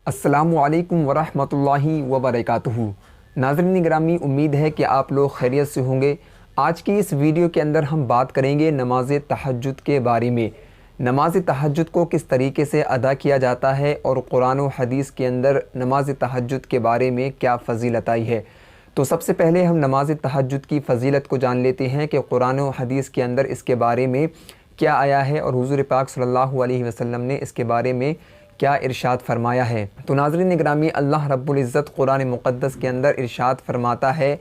अस्सलामुअलैकुम वरहमतुल्लाहि वबरकातुहू। नाज़रीन गिरामी, उम्मीद है कि आप लोग खैरियत से होंगे। आज की इस वीडियो के अंदर हम बात करेंगे नमाज तहज्जुद के बारे में। नमाज तहज्जुद को किस तरीके से अदा किया जाता है और कुरान व हदीस के अंदर नमाज तहज्जुद के बारे में क्या फ़जीलत आई है। तो सबसे पहले हम नमाज तहज्जुद की फ़जीलत को जान लेते हैं कि कुरान व हदीस के अंदर इसके बारे में क्या आया है और हुज़ूर पाक सल्लल्लाहु अलैहि वसल्लम ने इसके बारे में क्या इरशाद फरमाया है। तो नाज़रीन गिरामी, अल्लाह रब्बुल इज़्ज़त कुरान मुक़द्दस के अंदर इरशाद फरमाता है,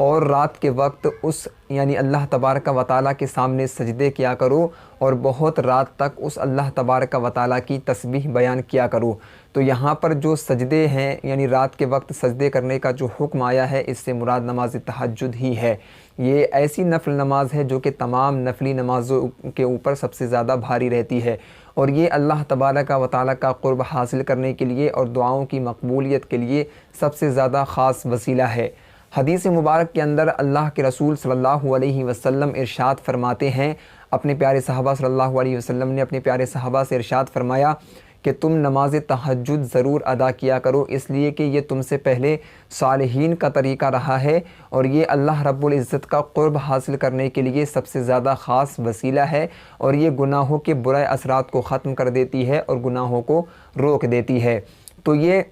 और रात के वक्त उस यानी अल्लाह तबारक व तआला के सामने सजदे किया करो और बहुत रात तक उस अल्लाह तबारक व तआला की तस्बीह बयान किया करो। तो यहाँ पर जो सजदे हैं यानी रात के वक्त सजदे करने का जो हुक्म आया है, इससे मुराद नमाज तहज्जुद ही है। ये ऐसी नफल नमाज है जो कि तमाम नफली नमाज़ों के ऊपर सबसे ज़्यादा भारी रहती है, और ये अल्लाह तबारक व तआला का क़ुर्ब हासिल करने के लिए और दुआओं की मकबूलियत के लिए सबसे ज़्यादा ख़ास वसीला है। हदीस मुबारक के अंदर अल्लाह के रसूल सल्लल्लाहु अलैहि वसल्लम इरशाद फरमाते हैं, अपने प्यारे सहाबा सल्लल्लाहु अलैहि वसल्लम ने अपने प्यारे सहाबा से इरशाद फरमाया कि तुम नमाज तहज्जुद ज़रूर अदा किया करो, इसलिए कि ये तुमसे पहले सालिहीन का तरीक़ा रहा है और ये अल्लाह रब्बुल इज़्ज़त का क़ुर्ब हासिल करने के लिए सबसे ज़्यादा ख़ास वसीला है, और ये गुनाहों के बुरे असरात को ख़त्म कर देती है और गुनाहों को रोक देती है। तो ये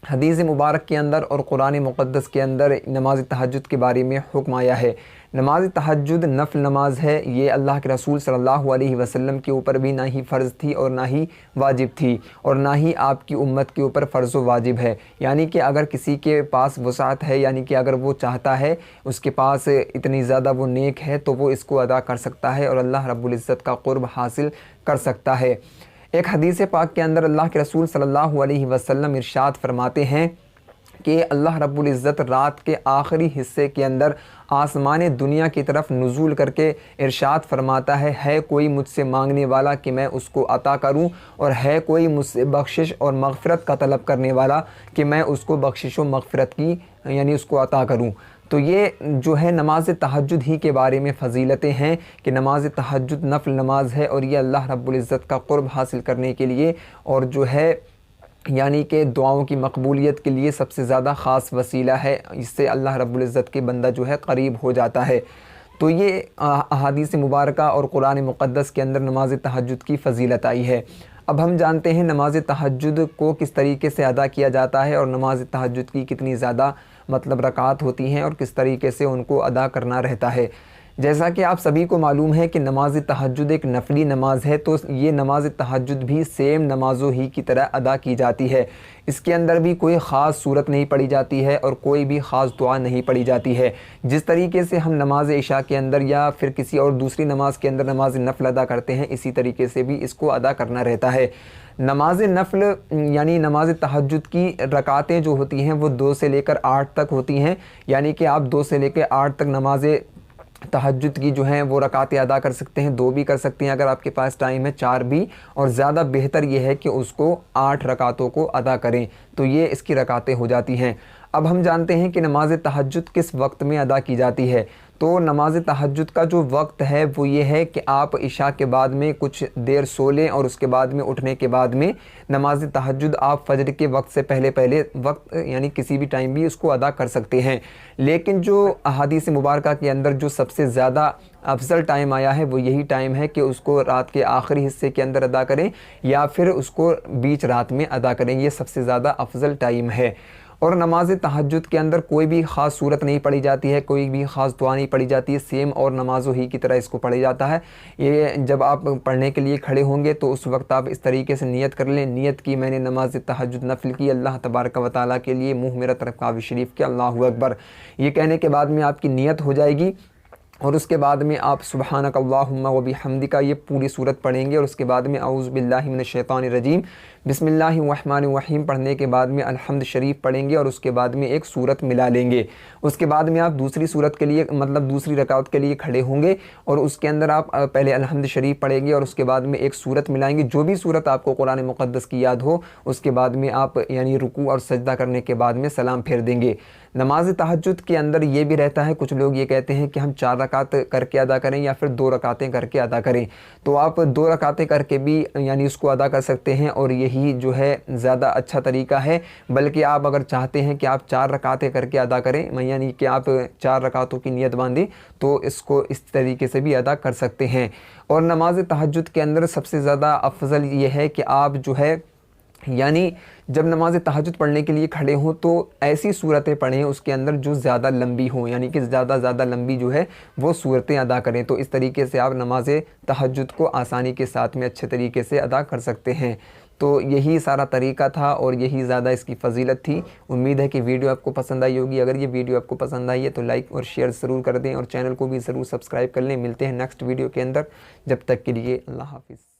हदीस मुबारक के अंदर और कुरान मुक़द्दस के अंदर नमाज तहज्जुद के बारे में हुक्म आया है। नमाज तहज्जुद नफल नमाज है। ये अल्लाह के रसूल सल्लल्लाहु अलैहि वसल्लम के ऊपर भी ना ही फ़र्ज़ थी और ना ही वाजिब थी, और ना ही आपकी उम्मत के ऊपर फ़र्ज़ व वाजिब है। यानी कि अगर किसी के पास वसाअत है, यानी कि अगर वो चाहता है, उसके पास इतनी ज़्यादा वो नेक है, तो वो इसको अदा कर सकता है और अल्लाह रब्बुल इज़्ज़त का क़ुर्ब हासिल कर सकता है। एक हदीस पाक के अंदर अल्लाह के रसूल सल्लल्लाहु अलैहि वसल्लम इरशाद फरमाते हैं कि अल्लाह रब्बुल इज़्ज़त रात के आखिरी हिस्से के अंदर आसमान दुनिया की तरफ नुज़ूल करके इरशाद फरमाता है कोई मुझसे मांगने वाला कि मैं उसको अता करूं, और है कोई मुझसे बख्शिश और मग़फ़िरत का तलब करने वाला कि मैं उसको बख्शिश व मग़फ़िरत की यानी उसको अता करूं। तो ये जो है नमाज तहज्जुद ही के बारे में फ़जीलतें हैं कि नमाज तहज्जुद नफल नमाज है, और ये अल्लाह रब्बुल इज़्ज़त का क़ुर्ब हासिल करने के लिए और जो है यानी कि दुआओं की मकबूलियत के लिए सबसे ज़्यादा ख़ास वसीला है। इससे अल्लाह रब्बुल इज़्ज़त के बंदा जो है क़रीब हो जाता है। तो ये अहादीस मुबारक और कुरान मुक़द्दस के अंदर नमाज तहज्जुद की फ़जीलत आई है। अब हम जानते हैं नमाज तहज्जुद को किस तरीके से अदा किया जाता है और नमाज तहज्जुद की कितनी ज़्यादा रकात होती हैं और किस तरीके से उनको अदा करना रहता है। जैसा कि आप सभी को मालूम है कि नमाज तहज्जुद एक नफली नमाज है, तो ये नमाज तहज्जुद भी सेम नमाज़ों ही की तरह अदा की जाती है। इसके अंदर भी कोई ख़ास सूरत नहीं पढ़ी जाती है और कोई भी ख़ास दुआ नहीं पढ़ी जाती है। जिस तरीके से हम नमाज इशा के अंदर या फिर किसी और दूसरी नमाज के अंदर नमाज नफल अदा करते हैं, इसी तरीके से भी इसको अदा करना रहता है। नमाज नफल यानी नमाज तहज्जुद की रकातें जो होती हैं वो 2 से लेकर 8 तक होती हैं, यानी कि आप 2 से लेकर 8 तक नमाज तहज्जुद की जो हैं वो रकातें अदा कर सकते हैं। 2 भी कर सकते हैं अगर आपके पास टाइम है, 4 भी, और ज़्यादा बेहतर ये है कि उसको 8 रकातों को अदा करें, तो ये इसकी रकातें हो जाती हैं। अब हम जानते हैं कि नमाज तहज्जुद किस वक्त में अदा की जाती है। तो नमाज तहज्जुद का जो वक्त है वो ये है कि आप इशा के बाद में कुछ देर सो लें और उसके बाद में उठने के बाद में नमाज तहज्जुद आप फजर के वक्त से पहले वक्त यानी किसी भी टाइम भी उसको अदा कर सकते हैं। लेकिन जो अहादीस मुबारका के अंदर जो सबसे ज़्यादा अफजल टाइम आया है वो यही टाइम है कि उसको रात के आखिरी हिस्से के अंदर अदा करें या फिर उसको बीच रात में अदा करें, ये सबसे ज़्यादा अफजल टाइम है। और नमाज तहज्जुद के अंदर कोई भी ख़ास सूरत नहीं पढ़ी जाती है, कोई भी ख़ास दुआ नहीं पढ़ी जाती है, सेम और नमाज़ों ही की तरह इसको पढ़ा जाता है। ये जब आप पढ़ने के लिए खड़े होंगे तो उस वक्त आप इस तरीके से नियत कर लें, नियत की मैंने नमाज तहज्जुद नफल की अल्लाह तबारक व तआला के लिए, मुँह मेरा तरफ काबा शरीफ के अल्लाहु अकबर, ये कहने के बाद में आपकी नियत हो जाएगी। और उसके बाद में आप सुब्हानक अल्लाहुम्मा व बिहम्दिका ये पूरी सूरत पढ़ेंगे, और उसके बाद में औज़ु बिल्लाहि मिनश शैतानिर रजीम बिस्मिल्लाहिर रहमानिर रहीम पढ़ने के बाद में अल्हम्द शरीफ पढ़ेंगे, और उसके बाद में एक सूरत मिला लेंगे। उसके बाद में आप दूसरी सूरत के लिए दूसरी रकात के लिए खड़े होंगे, और उसके अंदर आप पहले अल्हम्द शरीफ पढ़ेंगे और उसके बाद में एक सूरत मिलाएंगे, जो भी सूरत आपको कुरान मुक़द्दस की याद हो। उसके बाद में आप यानी रुकू और सजदा करने के बाद में सलाम फेर देंगे। नमाज तहज्जुद के अंदर ये भी रहता है, कुछ लोग ये कहते हैं कि हम 4 रकात करके अदा करें या फिर 2 रकातें करके अदा करें। तो आप 2 रकातें करके भी यानी उसको अदा कर सकते हैं और यही जो है ज़्यादा अच्छा तरीका है। बल्कि आप अगर चाहते हैं कि आप 4 रकातें करके अदा करें, यानी कि आप 4 रकातों की नियत बांधें, तो इसको इस तरीके से भी अदा कर सकते हैं। और नमाज तहज्जुद के अंदर सबसे ज़्यादा अफजल ये है कि आप जो है यानी जब नमाज तहज्जुद पढ़ने के लिए खड़े हों तो ऐसी सूरतें पढ़ें उसके अंदर जो ज़्यादा लंबी हों, यानी कि ज़्यादा लंबी जो है वो सूरतें अदा करें। तो इस तरीके से आप नमाज तहज्जुद को आसानी के साथ में अच्छे तरीके से अदा कर सकते हैं। तो यही सारा तरीका था और यही ज़्यादा इसकी फ़जीलत थी। उम्मीद है कि वीडियो आपको पसंद आई होगी। अगर ये वीडियो आपको पसंद आई है तो लाइक और शेयर ज़रूर कर दें और चैनल को भी ज़रूर सब्सक्राइब कर लें। मिलते हैं नेक्स्ट वीडियो के अंदर, जब तक के लिए अल्लाह हाफ़िज़।